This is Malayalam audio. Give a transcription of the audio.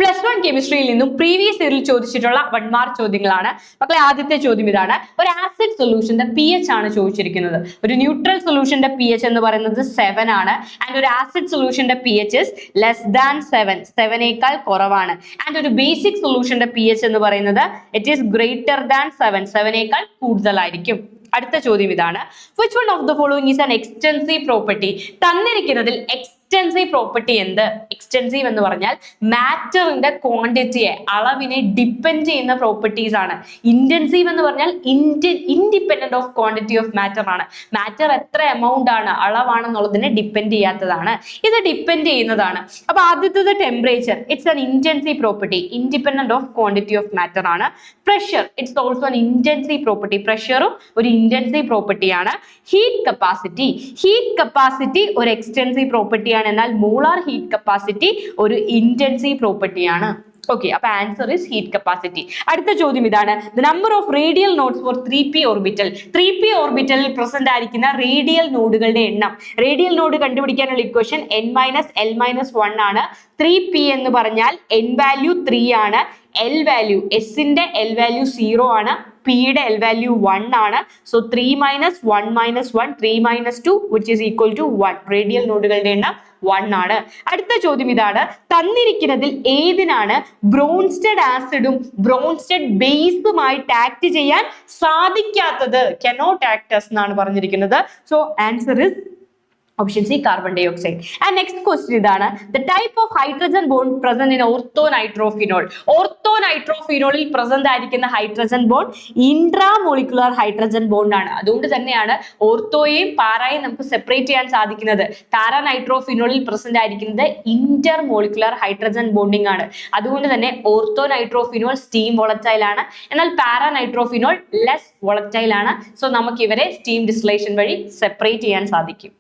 +1 കെമിസ്ട്രിയിൽ നിന്നും പ്രീവിയസ് ഇയറിൽ ചോദിച്ചിട്ടുള്ള 1 മാർക്ക് ചോദ്യങ്ങളാണ് മക്കളെ. ആദ്യത്തെ ചോദ്യം ഇതാണ്. ഒരു ആസിഡ് സൊല്യൂഷന്റെ pH ആണ് ചോദിച്ചിരിക്കുന്നത്. ഒരു ന്യൂട്രൽ സൊല്യൂഷന്റെ pH എന്ന് പറയുന്നത് 7 ആണ്. ആൻഡ് ഒരു ആസിഡ് സൊല്യൂഷന്റെ pH is less than 7, 7നേക്കാൾ കുറവാണ്. ആൻഡ് ഒരു ബേസിക് സൊല്യൂഷന്റെ pH എന്ന് പറയുന്നത് it is greater than 7, 7നേക്കാൾ കൂടുതലായിരിക്കും. അടുത്ത ചോദ്യം ഇതാണ്. which one of the following is an extensive property? തന്നിരിക്കുന്നതിൽ എക്സ്റ്റെൻസീവ് പ്രോപ്പർട്ടി എന്ത്? എക്സ്റ്റെൻസീവ് എന്ന് പറഞ്ഞാൽ മാറ്ററിന്റെ ക്വാണ്ടിറ്റിയെ, അളവിനെ ഡിപ്പെൻഡ് ചെയ്യുന്ന പ്രോപ്പർട്ടീസ് ആണ്. ഇന്റൻസീവ് എന്ന് പറഞ്ഞാൽ independent of quantity of matter ആണ്. മാറ്റർ എത്ര എമൗണ്ട് ആണ്, അളവാണെന്നുള്ളതിനെ ഡിപ്പെൻഡ് ചെയ്യാത്തതാണ്. ഇത് ഡിപ്പെൻഡ് ചെയ്യുന്നതാണ്. അപ്പൊ ആദ്യത്തേത് temperature, it's an intensive property, independent of quantity of matter ആണ്. Pressure, it's also an intensive property, പ്രഷറും ഒരു ഇന്റൻസീവ് പ്രോപ്പർട്ടിയാണ്. ഹീറ്റ് കപ്പാസിറ്റി ഒരു എക്സ്റ്റെൻസീവ് പ്രോപ്പർട്ടിയാണ്. എന്നാൽ മോളാർ ഹീറ്റ് കപ്പാസിറ്റി ഒരു ഇന്റൻസീവ് പ്രോപ്പർട്ടിയാണ്. ഓക്കെ, അപ്പൊ ആൻസർ ഇസ് ഹീറ്റ് കപ്പാസിറ്റി. അടുത്ത ചോദ്യം ഇതാണ്. The number of radial nodes for 3p orbital. 3p ഓർബിറ്റലിൽ പ്രസന്റ് ആയിരിക്കുന്ന റേഡിയൽ നോഡുകളുടെ എണ്ണം. റേഡിയൽ നോഡ് കണ്ടുപിടിക്കാനുള്ള ഇക്വേഷൻ n-l-1 ആണ്. 3p എന്ന് പറഞ്ഞാൽ n വാല്യൂ 3 ആണ്. L വാല്യൂ, എസിന്റെ L വാല്യൂ 0 ആണ്. പിയുടെ L വാല്യൂ 1 ആണ്. So 3 - 1 - 1, 3 - 2 which is equal to 1. Radial നോഡുകളുടെ എണ്ണം 1 ആണ്. അടുത്ത ചോദ്യം ഇതാണ്. തന്നിരിക്കുന്നതിൽ ഏതിനാണ് ബ്രോൺസ്റ്റഡ് ആസിഡും ബ്രോൺസ്റ്റഡ് ബേസുമായിട്ട് ആക്ട് ചെയ്യാൻ സാധിക്കാത്തത്? cannot act as എന്നാണ് പറഞ്ഞിരിക്കുന്നത്. So answer is option C, carbon dioxide. And next question ഇതാണ്. The type of hydrogen bond present in orthonitrophenol. ഓർത്തോനൈട്രോഫിനോളിൽ പ്രസന്റ് ആയിരിക്കുന്ന hydrogen bond intramolecular hydrogen bond ആണ്. അതുകൊണ്ട് തന്നെയാണ് ഓർത്തോയെയും പാരയെയും നമുക്ക് സെപ്പറേറ്റ് ചെയ്യാൻ സാധിക്കുന്നത്. പാരാനൈട്രോഫിനോളിൽ പ്രസന്റ് ആയിരിക്കുന്നത് ഇന്റർമോളിക്കുലർ ഹൈഡ്രജൻ ബോണ്ടിങ് ആണ്. അതുകൊണ്ട് തന്നെ ഓർത്തോനൈട്രോഫിനോൾ സ്റ്റീം വോളറ്റൈൽ ആണ്. എന്നാൽ പാരാനൈട്രോഫിനോൾ ലെസ് വോളറ്റൈൽ ആണ്. സോ നമുക്ക് ഇവരെ സ്റ്റീം ഡിസ്റ്റിലേഷൻ വഴി സെപ്പറേറ്റ് ചെയ്യാൻ സാധിക്കും.